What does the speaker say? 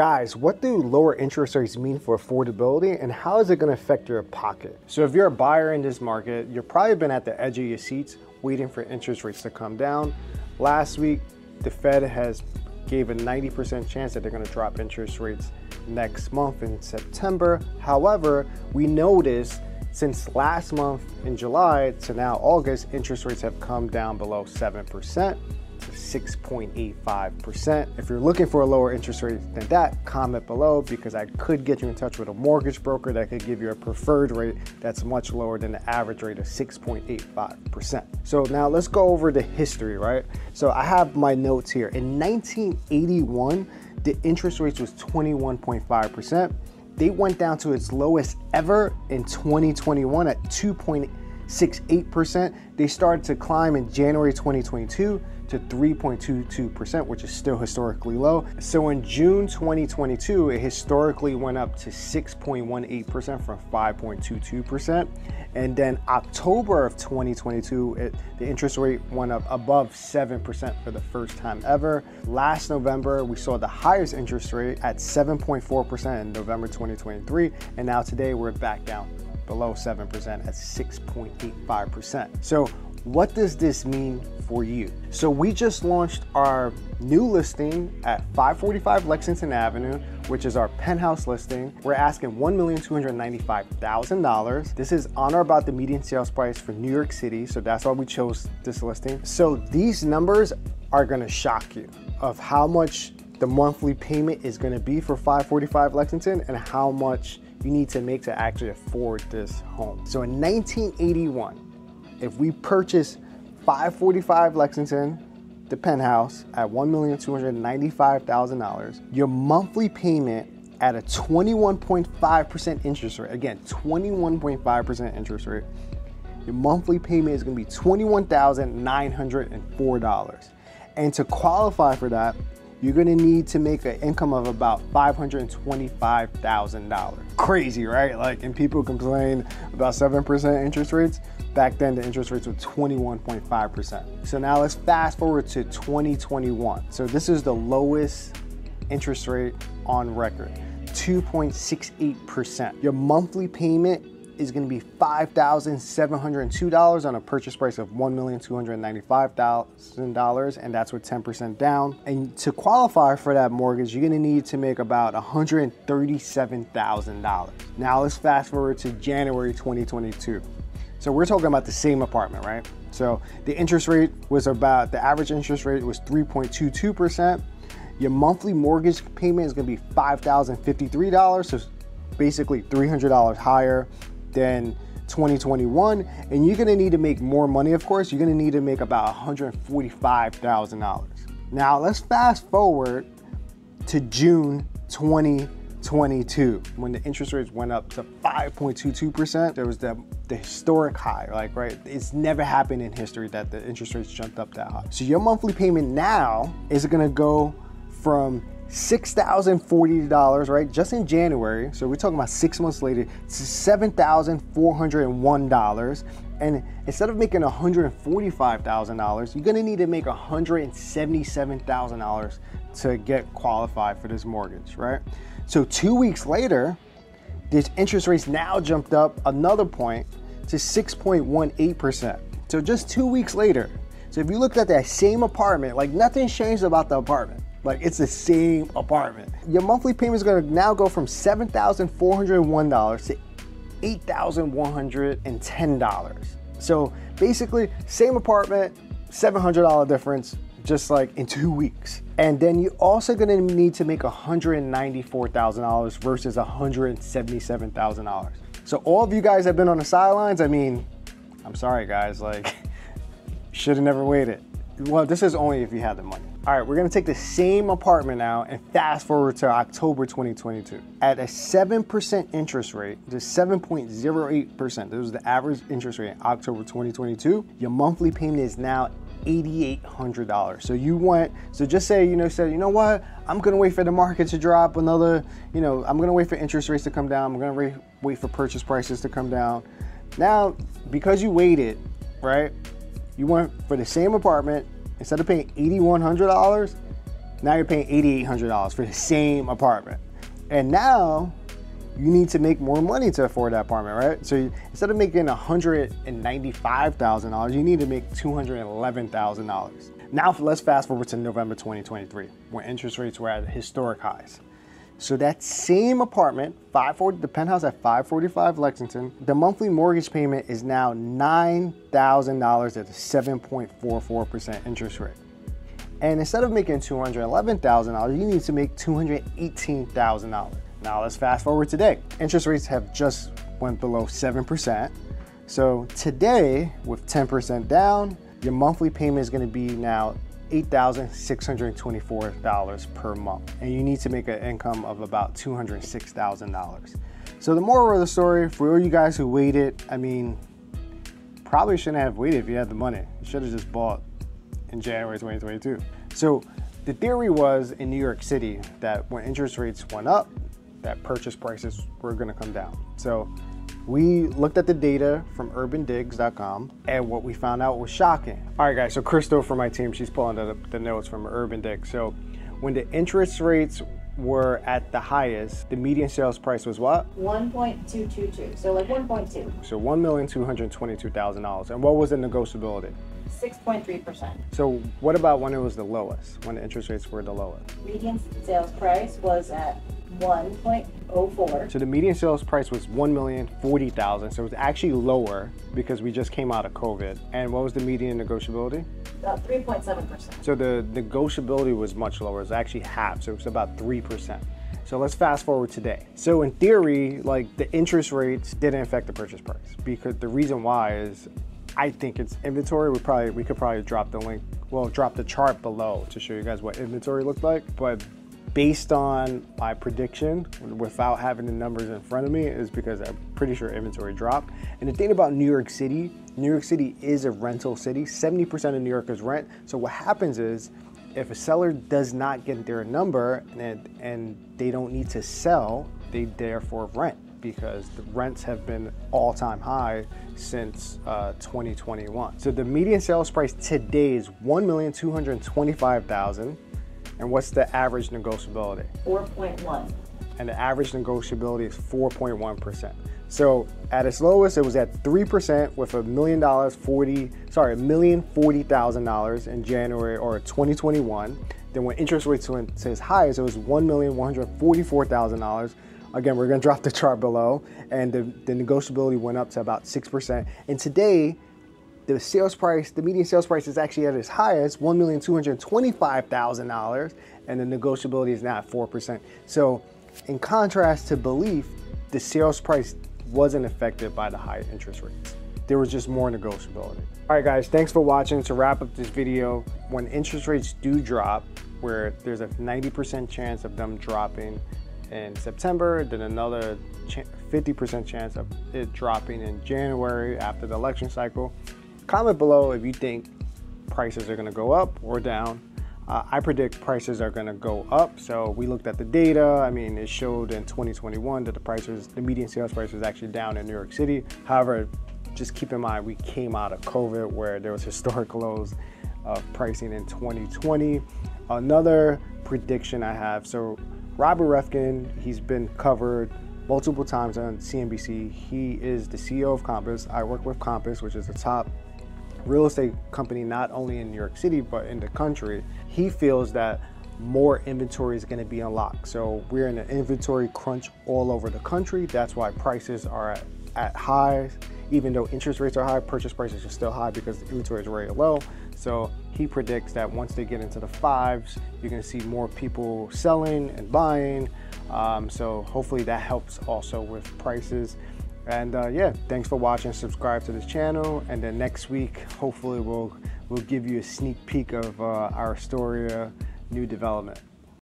Guys, what do lower interest rates mean for affordability and how is it going to affect your pocket? So if you're a buyer in this market, you've probably been at the edge of your seats waiting for interest rates to come down. Last week, the Fed gave a 90% chance that they're going to drop interest rates next month in September. However, we noticed since last month in July to now August, interest rates have come down below 7%. to 6.85%. If you're looking for a lower interest rate than that, comment below because I could get you in touch with a mortgage broker that could give you a preferred rate that's much lower than the average rate of 6.85%. So now let's go over the history, right? So I have my notes here. In 1981, the interest rates was 21.5%. They went down to its lowest ever in 2021 at 2.68%. They started to climb in January 2022 to 3.22%, which is still historically low. So in June 2022, it historically went up to 6.18% from 5.22%. And then October of 2022, the interest rate went up above 7% for the first time ever. Last November, we saw the highest interest rate at 7.4% in November 2023. And now today we're back down below 7% at 6.85%. So what does this mean for you? So we just launched our new listing at 545 Lexington Avenue, which is our penthouse listing. We're asking $1,295,000. This is on or about the median sales price for New York City. So that's why we chose this listing. So these numbers are gonna shock you of how much the monthly payment is gonna be for 545 Lexington and how much you need to make to actually afford this home. So in 1981, if we purchase 545 Lexington, the penthouse, at $1,295,000, your monthly payment at a 21.5% interest rate, again, 21.5% interest rate, your monthly payment is gonna be $21,904. And to qualify for that, you're gonna need to make an income of about $525,000. Crazy, right? Like, and people complain about 7% interest rates. Back then, the interest rates were 21.5%. So now let's fast forward to 2021. So this is the lowest interest rate on record, 2.68%. Your monthly payment is gonna be $5,702 on a purchase price of $1,295,000, and that's with 10% down. And to qualify for that mortgage, you're gonna need to make about $137,000. Now let's fast forward to January 2022. So we're talking about the same apartment, right? So the interest rate was the average interest rate was 3.22%. Your monthly mortgage payment is gonna be $5,053, so basically $300 higher than 2021. And you're gonna need to make more money, of course. You're gonna need to make about $145,000. Now let's fast forward to June 2022, when the interest rates went up to 5.22%. There was the historic high, like, right? It's never happened in history that the interest rates jumped up that high. So your monthly payment now is gonna go from $6,040, right? Just in January, so we're talking about 6 months later, to $7,401. And instead of making $145,000, you're gonna need to make $177,000 to get qualified for this mortgage, right? So 2 weeks later, this interest rates now jumped up another point to 6.18%. So just 2 weeks later. So if you looked at that same apartment, like nothing's changed about the apartment. Like, it's the same apartment. Your monthly payment is gonna now go from $7,401 to $8,110. So basically, same apartment, $700 difference, just like in 2 weeks. And then you're also gonna need to make $194,000 versus $177,000. So all of you guys have been on the sidelines. I mean, I'm sorry guys, like, should have never waited. Well, this is only if you had the money. All right, we're gonna take the same apartment now and fast forward to October 2022. At a 7% interest rate, the 7.08%, this was the average interest rate in October 2022, your monthly payment is now $8,800. So just say, you know what, I'm gonna wait for the market to drop another, I'm gonna wait for interest rates to come down, I'm gonna wait for purchase prices to come down. Now, because you waited, right, you went for the same apartment, instead of paying $8,100, Now you're paying $8,800 for the same apartment. And now you need to make more money to afford that apartment, right? So instead of making $195,000, you need to make $211,000. Now let's fast forward to November 2023, when interest rates were at historic highs. So that same apartment, the penthouse at 545 Lexington, the monthly mortgage payment is now $9,000 at a 7.44% interest rate. And instead of making $211,000, you need to make $218,000. Now let's fast forward today. Interest rates have just went below 7%. So today, with 10% down, your monthly payment is gonna be now $8,624 per month. And you need to make an income of about $206,000. So the moral of the story, for all you guys who waited, I mean, probably shouldn't have waited if you had the money. You should have just bought in January 2022. So the theory was in New York City that when interest rates went up, that purchase prices were gonna come down. So we looked at the data from urbandigs.com, and what we found out was shocking. All right, guys, so Crystal from my team, she's pulling the notes from Urban Digs. So when the interest rates were at the highest, the median sales price was what? 1.222, so like 1.2. So $1,222,000. And what was the negotiability? 6.3%. So what about when it was the lowest, when the interest rates were the lowest? Median sales price was at 1.04. So the median sales price was $1,040,000. So it was actually lower because we just came out of COVID. And what was the median negotiability? About 3.7%. So the negotiability was much lower. It was actually half. So it was about 3%. So let's fast forward today. So in theory, like the interest rates didn't affect the purchase price, because the reason why is I think it's inventory. We could probably drop the link, well, drop the chart below to show you guys what inventory looked like. But based on my prediction, without having the numbers in front of me, is because I'm pretty sure inventory dropped. And the thing about New York City is a rental city. 70% of New Yorkers rent. So what happens is, if a seller does not get their number and they don't need to sell, they therefore rent, because the rents have been all-time high since 2021. So the median sales price today is $1,225,000. And what's the average negotiability? 4.1. And the average negotiability is 4.1%. So at its lowest, it was at 3% with $1,040,000 in January or 2021. Then when interest rates went to its highest, it was $1,144,000. Again, we're gonna drop the chart below, and the negotiability went up to about 6%. And today, the sales price, the median sales price is actually at its highest, $1,225,000, and the negotiability is now at 4%. So in contrast to belief, the sales price wasn't affected by the high interest rates. There was just more negotiability. All right, guys, thanks for watching. To wrap up this video, when interest rates do drop, where there's a 90% chance of them dropping in September, then another 50% chance of it dropping in January after the election cycle. Comment below if you think prices are gonna go up or down. I predict prices are gonna go up. So we looked at the data. I mean, it showed in 2021 that the median sales price was actually down in New York City. However, just keep in mind, we came out of COVID where there was historic lows of pricing in 2020. Another prediction I have, so Robert Refkin, he's been covered multiple times on CNBC. He is the CEO of Compass. I work with Compass, which is the top real estate company not only in New York City but in the country. He feels that more inventory is going to be unlocked. So we're in an inventory crunch all over the country. That's why prices are at highs. Even though interest rates are high, purchase prices are still high because the inventory is very low. So he predicts that once they get into the fives, you're going to see more people selling and buying. So hopefully that helps also with prices. And yeah, thanks for watching. Subscribe to this channel, and then next week hopefully we'll give you a sneak peek of our Astoria new development.